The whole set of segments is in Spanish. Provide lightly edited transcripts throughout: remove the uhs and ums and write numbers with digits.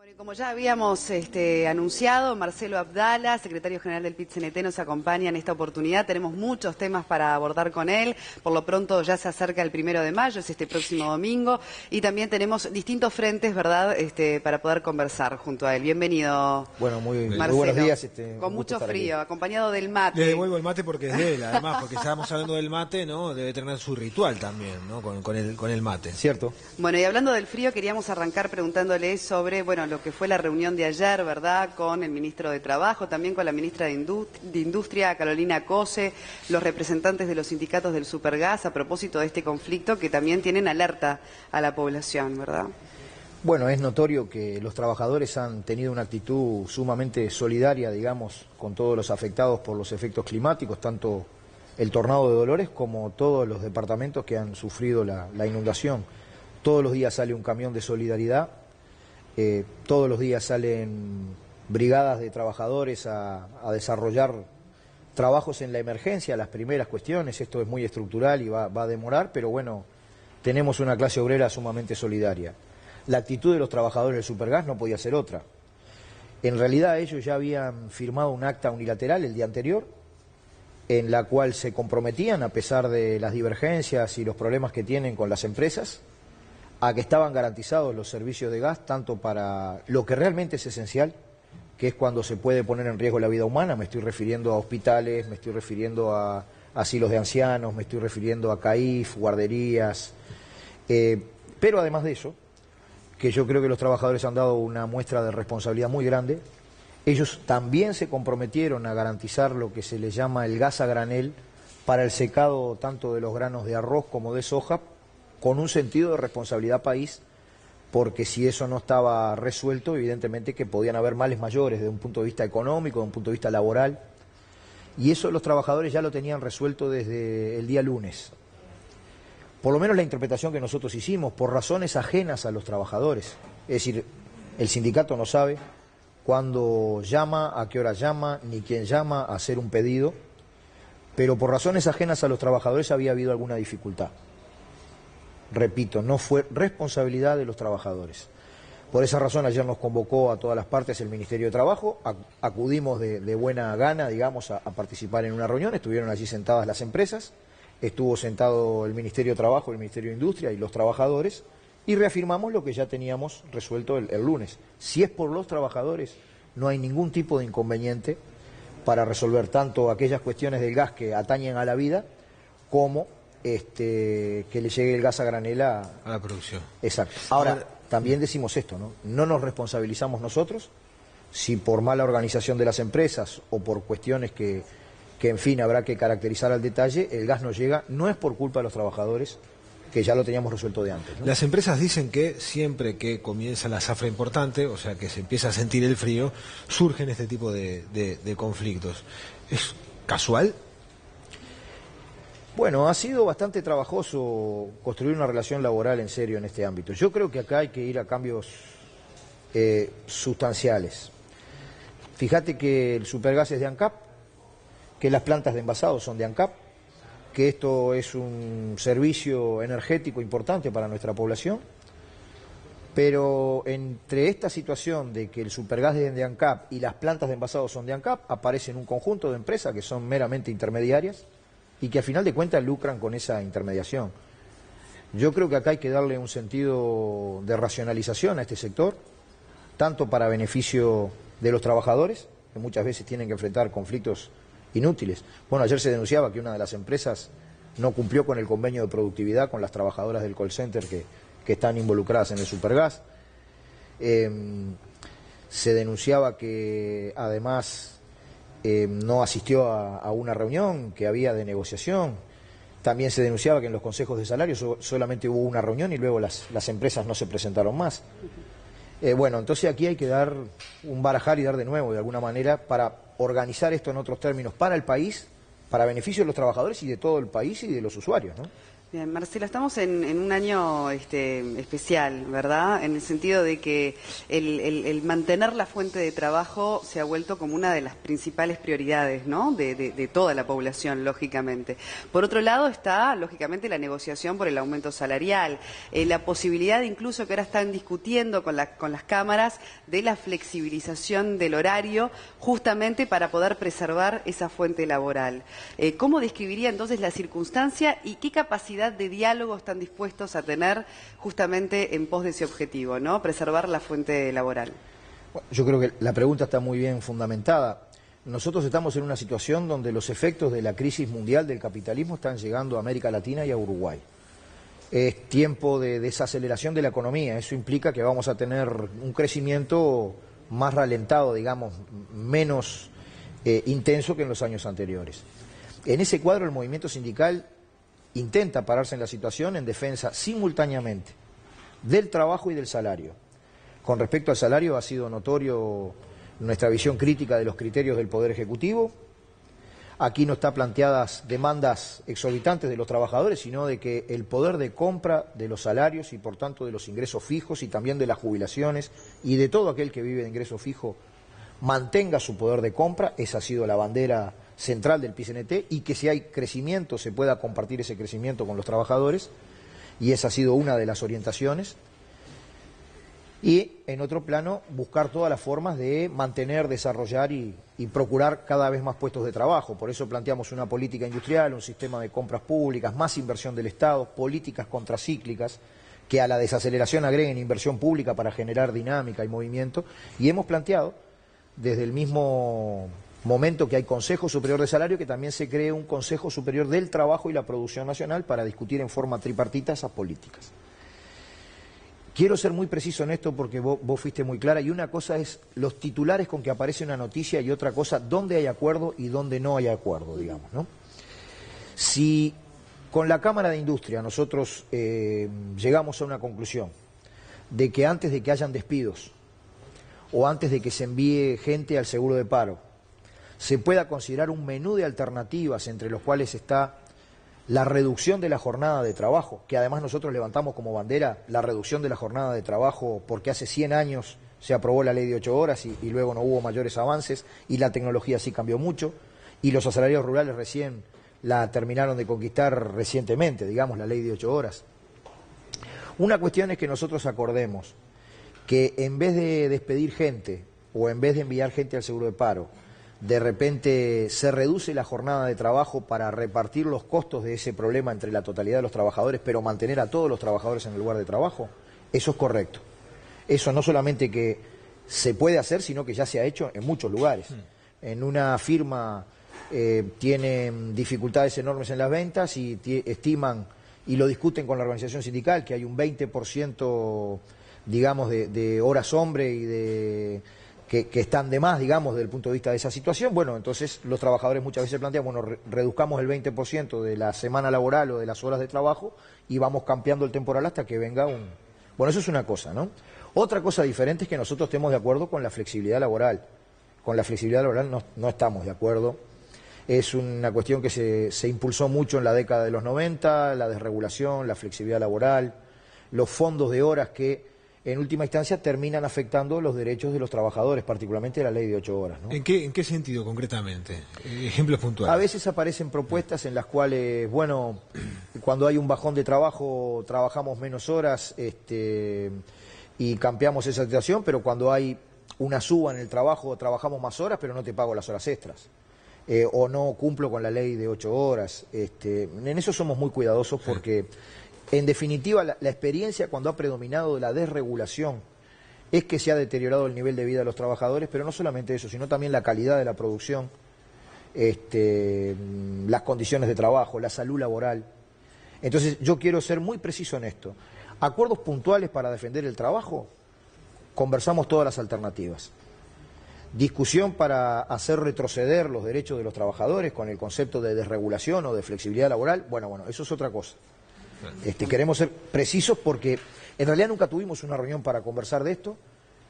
Bueno, y como ya habíamos anunciado, Marcelo Abdala, secretario general del PIT-CNT, nos acompaña en esta oportunidad. Tenemos muchos temas para abordar con él. Por lo pronto ya se acerca el 1 de mayo, es este próximo domingo. Y también tenemos distintos frentes, ¿verdad?, para poder conversar junto a él. Bienvenido, Bueno, muy Marcelo. Buenos días. Con mucho frío, acompañado del mate. Le devuelvo el mate porque es de él, además, porque estábamos hablando del mate, ¿no? Debe tener su ritual también, ¿no? Con el mate. Cierto. Bueno, y hablando del frío, queríamos arrancar preguntándole sobre, bueno, lo que fue la reunión de ayer, ¿verdad?, con el ministro de Trabajo, también con la ministra de Industria, Carolina Cose, los representantes de los sindicatos del Supergas, a propósito de este conflicto que también tienen alerta a la población, ¿verdad? Bueno, es notorio que los trabajadores han tenido una actitud sumamente solidaria, digamos, con todos los afectados por los efectos climáticos, tanto el tornado de Dolores como todos los departamentos que han sufrido la inundación. Todos los días sale un camión de solidaridad, todos los días salen brigadas de trabajadores a desarrollar trabajos en la emergencia, las primeras cuestiones. Esto es muy estructural y va a demorar, pero bueno, tenemos una clase obrera sumamente solidaria. La actitud de los trabajadores del Supergas no podía ser otra. En realidad ellos ya habían firmado un acta unilateral el día anterior, en la cual se comprometían, a pesar de las divergencias y los problemas que tienen con las empresas, a que estaban garantizados los servicios de gas, tanto para lo que realmente es esencial, que es cuando se puede poner en riesgo la vida humana. Me estoy refiriendo a hospitales, me estoy refiriendo a asilos de ancianos, me estoy refiriendo a CAIF, guarderías, pero además de eso, que yo creo que los trabajadores han dado una muestra de responsabilidad muy grande, ellos también se comprometieron a garantizar lo que se les llama el gas a granel para el secado tanto de los granos de arroz como de soja, con un sentido de responsabilidad país, porque si eso no estaba resuelto, evidentemente que podían haber males mayores desde un punto de vista económico, desde un punto de vista laboral, y eso los trabajadores ya lo tenían resuelto desde el día lunes. Por lo menos la interpretación que nosotros hicimos, por razones ajenas a los trabajadores. Es decir, el sindicato no sabe cuándo llama, a qué hora llama, ni quién llama a hacer un pedido, pero por razones ajenas a los trabajadores había habido alguna dificultad. Repito, no fue responsabilidad de los trabajadores. Por esa razón ayer nos convocó a todas las partes el Ministerio de Trabajo, acudimos de buena gana, digamos, a participar en una reunión, estuvieron allí sentadas las empresas, estuvo sentado el Ministerio de Trabajo, el Ministerio de Industria y los trabajadores, y reafirmamos lo que ya teníamos resuelto el lunes. Si es por los trabajadores, no hay ningún tipo de inconveniente para resolver tanto aquellas cuestiones del gas que atañen a la vida, como que le llegue el gas a granel a la producción. Exacto. Ahora, también decimos esto, ¿no? No nos responsabilizamos nosotros si por mala organización de las empresas o por cuestiones que en fin habrá que caracterizar al detalle, el gas no llega, no es por culpa de los trabajadores, que ya lo teníamos resuelto de antes, ¿no? Las empresas dicen que siempre que comienza la zafra importante, o sea que se empieza a sentir el frío, surgen este tipo de conflictos. ¿Es casual? Bueno, ha sido bastante trabajoso construir una relación laboral en serio en este ámbito. Yo creo que acá hay que ir a cambios sustanciales. Fíjate que el Supergas es de ANCAP, que las plantas de envasado son de ANCAP, que esto es un servicio energético importante para nuestra población, pero entre esta situación de que el Supergas es de ANCAP y las plantas de envasado son de ANCAP, aparecen un conjunto de empresas que son meramente intermediarias y que a final de cuentas lucran con esa intermediación. Yo creo que acá hay que darle un sentido de racionalización a este sector, tanto para beneficio de los trabajadores, que muchas veces tienen que enfrentar conflictos inútiles. Bueno, ayer se denunciaba que una de las empresas no cumplió con el convenio de productividad con las trabajadoras del call center que están involucradas en el Supergas. Se denunciaba que además no asistió a una reunión que había de negociación. También se denunciaba que en los consejos de salarios solamente hubo una reunión y luego las empresas no se presentaron más. Bueno, entonces aquí hay que dar un barajar y dar de nuevo, de alguna manera, para organizar esto en otros términos para el país, para beneficio de los trabajadores y de todo el país y de los usuarios, ¿no? Bien, Marcelo, estamos en un año especial, ¿verdad? En el sentido de que el mantener la fuente de trabajo se ha vuelto como una de las principales prioridades, ¿no? De toda la población, lógicamente. Por otro lado está, lógicamente, la negociación por el aumento salarial, la posibilidad incluso que ahora están discutiendo con las cámaras de la flexibilización del horario, justamente para poder preservar esa fuente laboral. ¿Cómo describiría entonces la circunstancia y qué capacidad de diálogo están dispuestos a tener justamente en pos de ese objetivo, ¿no? Preservar la fuente laboral? Bueno, yo creo que la pregunta está muy bien fundamentada. Nosotros estamos en una situación donde los efectos de la crisis mundial del capitalismo están llegando a América Latina y a Uruguay. Es tiempo de desaceleración de la economía. Eso implica que vamos a tener un crecimiento más ralentado, digamos, menos intenso que en los años anteriores. En ese cuadro el movimiento sindical intenta pararse en la situación en defensa simultáneamente del trabajo y del salario. Con respecto al salario ha sido notorio nuestra visión crítica de los criterios del Poder Ejecutivo. Aquí no están planteadas demandas exorbitantes de los trabajadores, sino de que el poder de compra de los salarios y por tanto de los ingresos fijos y también de las jubilaciones y de todo aquel que vive de ingreso fijo mantenga su poder de compra. Esa ha sido la bandera central del PIT-CNT, y que si hay crecimiento se pueda compartir ese crecimiento con los trabajadores, y esa ha sido una de las orientaciones. Y en otro plano, buscar todas las formas de mantener, desarrollar y procurar cada vez más puestos de trabajo. Por eso planteamos una política industrial, un sistema de compras públicas, más inversión del Estado, políticas contracíclicas que a la desaceleración agreguen inversión pública para generar dinámica y movimiento. Y hemos planteado, desde el mismo momento que hay Consejo Superior de Salario, que también se cree un Consejo Superior del Trabajo y la Producción Nacional para discutir en forma tripartita esas políticas. Quiero ser muy preciso en esto porque vos fuiste muy clara, y una cosa es los titulares con que aparece una noticia y otra cosa dónde hay acuerdo y dónde no hay acuerdo, digamos, ¿no? Si con la Cámara de Industria nosotros llegamos a una conclusión de que antes de que hayan despidos o antes de que se envíe gente al seguro de paro, se pueda considerar un menú de alternativas entre los cuales está la reducción de la jornada de trabajo, que además nosotros levantamos como bandera la reducción de la jornada de trabajo porque hace 100 años se aprobó la ley de 8 horas y luego no hubo mayores avances y la tecnología sí cambió mucho y los asalariados rurales recién la terminaron de conquistar recientemente, digamos, la ley de 8 horas. Una cuestión es que nosotros acordemos que en vez de despedir gente o en vez de enviar gente al seguro de paro, de repente se reduce la jornada de trabajo para repartir los costos de ese problema entre la totalidad de los trabajadores, pero mantener a todos los trabajadores en el lugar de trabajo, eso es correcto. Eso no solamente que se puede hacer, sino que ya se ha hecho en muchos lugares. En una firma tienen dificultades enormes en las ventas y estiman, y lo discuten con la organización sindical, que hay un 20%, digamos, de horas hombre y de que están de más, digamos, desde el punto de vista de esa situación. Bueno, entonces los trabajadores muchas veces plantean, bueno, reduzcamos el 20% de la semana laboral o de las horas de trabajo y vamos campeando el temporal hasta que venga un... Bueno, eso es una cosa, ¿no? Otra cosa diferente es que nosotros estemos de acuerdo con la flexibilidad laboral. Con la flexibilidad laboral no estamos de acuerdo. Es una cuestión que se impulsó mucho en la década de los 90, la desregulación, la flexibilidad laboral, los fondos de horas que en última instancia terminan afectando los derechos de los trabajadores, particularmente la ley de 8 horas, ¿no? ¿En qué sentido concretamente? Ejemplos puntuales. A veces aparecen propuestas en las cuales, bueno, cuando hay un bajón de trabajo trabajamos menos horas y cambiamos esa situación, pero cuando hay una suba en el trabajo trabajamos más horas, pero no te pago las horas extras. O no cumplo con la ley de 8 horas. En eso somos muy cuidadosos porque... En definitiva, la experiencia cuando ha predominado de la desregulación es que se ha deteriorado el nivel de vida de los trabajadores, pero no solamente eso, sino también la calidad de la producción, las condiciones de trabajo, la salud laboral. Entonces, yo quiero ser muy preciso en esto. Acuerdos puntuales para defender el trabajo, conversamos todas las alternativas. Discusión para hacer retroceder los derechos de los trabajadores con el concepto de desregulación o de flexibilidad laboral, bueno, eso es otra cosa. Queremos ser precisos porque en realidad nunca tuvimos una reunión para conversar de esto.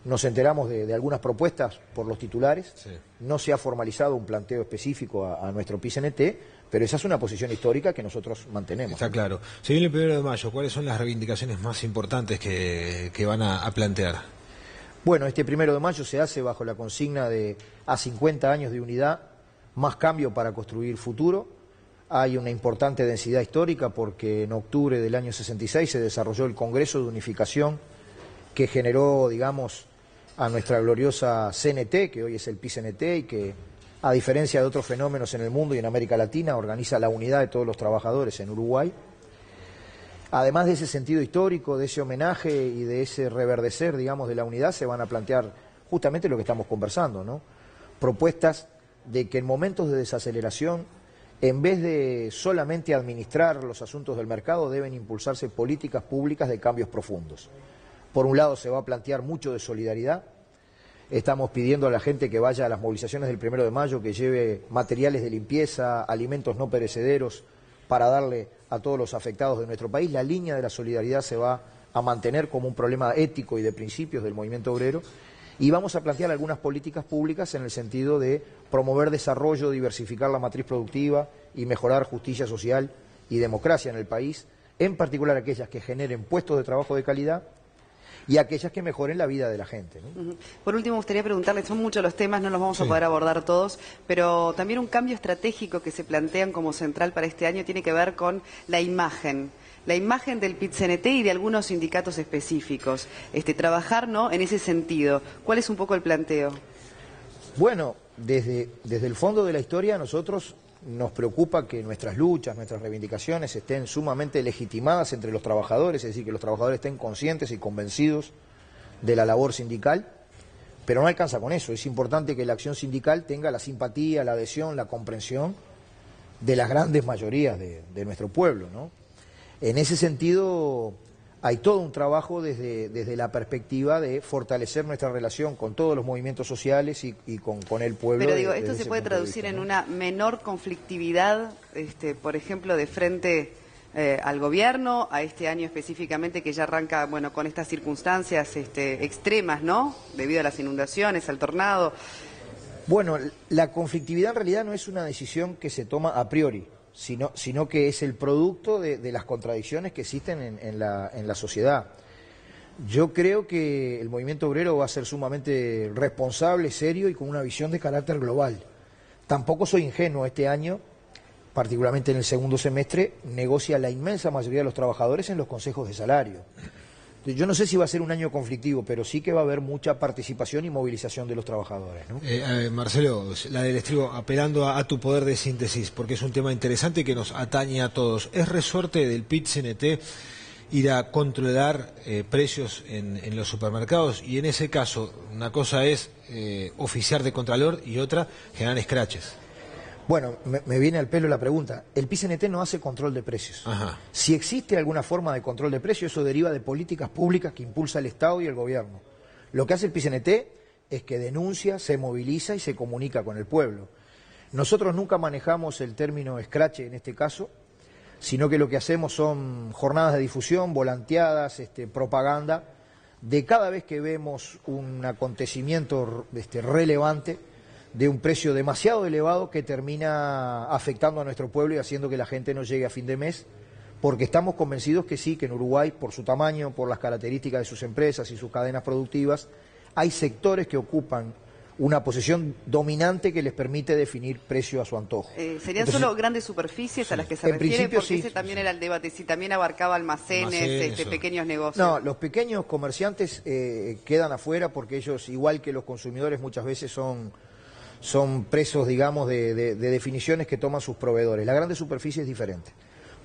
nos enteramos de algunas propuestas por los titulares, Sí. no se ha formalizado un planteo específico a nuestro PIT-CNT, pero esa es una posición histórica que nosotros mantenemos. Está claro. Se viene el 1 de mayo, ¿cuáles son las reivindicaciones más importantes que van a plantear? Bueno, este 1 de mayo se hace bajo la consigna de a 50 años de unidad, más cambio para construir futuro. Hay una importante densidad histórica porque en octubre del año 66 se desarrolló el Congreso de Unificación que generó, digamos, a nuestra gloriosa CNT, que hoy es el PIT-CNT y que, a diferencia de otros fenómenos en el mundo y en América Latina, organiza la unidad de todos los trabajadores en Uruguay. Además de ese sentido histórico, de ese homenaje y de ese reverdecer, digamos, de la unidad, se van a plantear justamente lo que estamos conversando, ¿no? Propuestas de que en momentos de desaceleración, en vez de solamente administrar los asuntos del mercado, deben impulsarse políticas públicas de cambios profundos. Por un lado se va a plantear mucho de solidaridad. Estamos pidiendo a la gente que vaya a las movilizaciones del 1 de mayo, que lleve materiales de limpieza, alimentos no perecederos, para darle a todos los afectados de nuestro país. La línea de la solidaridad se va a mantener como un problema ético y de principios del movimiento obrero. Y vamos a plantear algunas políticas públicas en el sentido de promover desarrollo, diversificar la matriz productiva y mejorar justicia social y democracia en el país, en particular aquellas que generen puestos de trabajo de calidad y aquellas que mejoren la vida de la gente, ¿no? Por último, me gustaría preguntarle, son muchos los temas, no los vamos a Sí. poder abordar todos, pero también un cambio estratégico que se plantean como central para este año tiene que ver con la imagen del PIT-CNT y de algunos sindicatos específicos. Trabajar, ¿no?, en ese sentido. ¿Cuál es un poco el planteo? Bueno, desde el fondo de la historia, a nosotros nos preocupa que nuestras luchas, nuestras reivindicaciones estén sumamente legitimadas entre los trabajadores, es decir, que los trabajadores estén conscientes y convencidos de la labor sindical, pero no alcanza con eso. Es importante que la acción sindical tenga la simpatía, la adhesión, la comprensión de las grandes mayorías de nuestro pueblo, ¿no? En ese sentido, hay todo un trabajo desde la perspectiva de fortalecer nuestra relación con todos los movimientos sociales y con el pueblo. Pero digo, ¿esto desde se ese puede punto de traducir vista, en ¿no? una menor conflictividad, por ejemplo, de frente al gobierno, a este año específicamente que ya arranca, bueno, con estas circunstancias extremas, ¿no?, debido a las inundaciones, al tornado? Bueno, la conflictividad en realidad no es una decisión que se toma a priori, sino que es el producto de las contradicciones que existen en la sociedad. Yo creo que el movimiento obrero va a ser sumamente responsable, serio y con una visión de carácter global. Tampoco soy ingenuo. Este año, particularmente en el segundo semestre, negocia la inmensa mayoría de los trabajadores en los consejos de salario. Yo no sé si va a ser un año conflictivo, pero sí que va a haber mucha participación y movilización de los trabajadores, ¿no? Marcelo, la del estribo, apelando a tu poder de síntesis, porque es un tema interesante que nos atañe a todos. ¿Es resorte del PIT-CNT ir a controlar precios en los supermercados? Y en ese caso, una cosa es oficiar de contralor y otra generar escraches. Bueno, me viene al pelo la pregunta. El PIT-CNT no hace control de precios. Ajá. Si existe alguna forma de control de precios, eso deriva de políticas públicas que impulsa el Estado y el gobierno. Lo que hace el PIT-CNT es que denuncia, se moviliza y se comunica con el pueblo. Nosotros nunca manejamos el término escrache en este caso, sino que lo que hacemos son jornadas de difusión, volanteadas, propaganda, de cada vez que vemos un acontecimiento relevante, de un precio demasiado elevado que termina afectando a nuestro pueblo y haciendo que la gente no llegue a fin de mes, porque estamos convencidos que sí, que en Uruguay, por su tamaño, por las características de sus empresas y sus cadenas productivas, hay sectores que ocupan una posición dominante que les permite definir precio a su antojo. ¿Serían Entonces, solo grandes superficies a las que se en refiere? principio Porque sí. ese también era el debate, si también abarcaba almacenes, eso. pequeños negocios. No, los pequeños comerciantes quedan afuera porque ellos, igual que los consumidores, muchas veces son presos, digamos, de definiciones que toman sus proveedores. La grande superficie es diferente,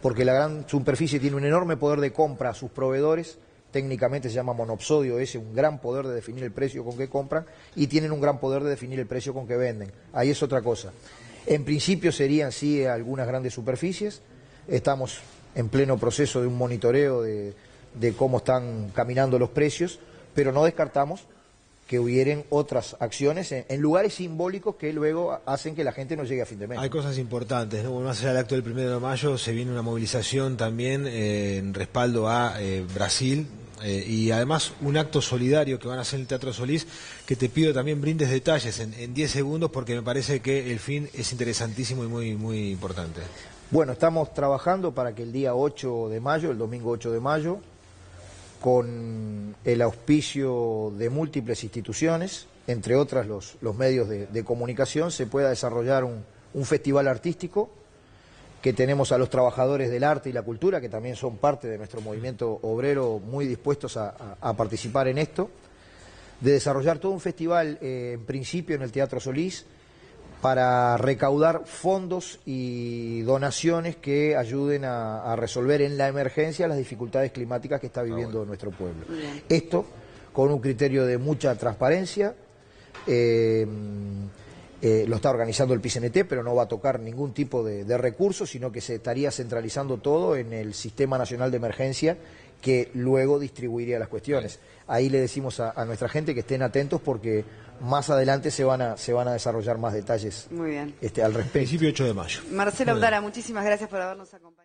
porque la gran superficie tiene un enorme poder de compra a sus proveedores, técnicamente se llama monopsodio ese, un gran poder de definir el precio con que compran, y tienen un gran poder de definir el precio con que venden. Ahí es otra cosa. En principio serían sí algunas grandes superficies, estamos en pleno proceso de un monitoreo de cómo están caminando los precios, pero no descartamos que hubieran otras acciones en lugares simbólicos que luego hacen que la gente no llegue a fin de mes. Hay cosas importantes, ¿no? Bueno, más allá del acto del 1 de mayo, se viene una movilización también en respaldo a Brasil, y además un acto solidario que van a hacer en el Teatro Solís, que te pido también brindes detalles en 10 segundos, porque me parece que el fin es interesantísimo y muy importante. Bueno, estamos trabajando para que el día 8 de mayo, el domingo 8 de mayo, con el auspicio de múltiples instituciones, entre otras los medios de comunicación, se pueda desarrollar un festival artístico, que tenemos a los trabajadores del arte y la cultura, que también son parte de nuestro movimiento obrero, muy dispuestos a participar en esto, de desarrollar todo un festival, en principio en el Teatro Solís, para recaudar fondos y donaciones que ayuden a resolver en la emergencia las dificultades climáticas que está viviendo nuestro pueblo. Esto con un criterio de mucha transparencia. Lo está organizando el PIT-CNT, pero no va a tocar ningún tipo de recursos, sino que se estaría centralizando todo en el Sistema Nacional de Emergencia, que luego distribuiría las cuestiones. Ahí le decimos a nuestra gente que estén atentos, porque más adelante se van a desarrollar más detalles. Muy bien. Al respecto. Principio 8 de mayo. Marcelo Abdala, muchísimas gracias por habernos acompañado.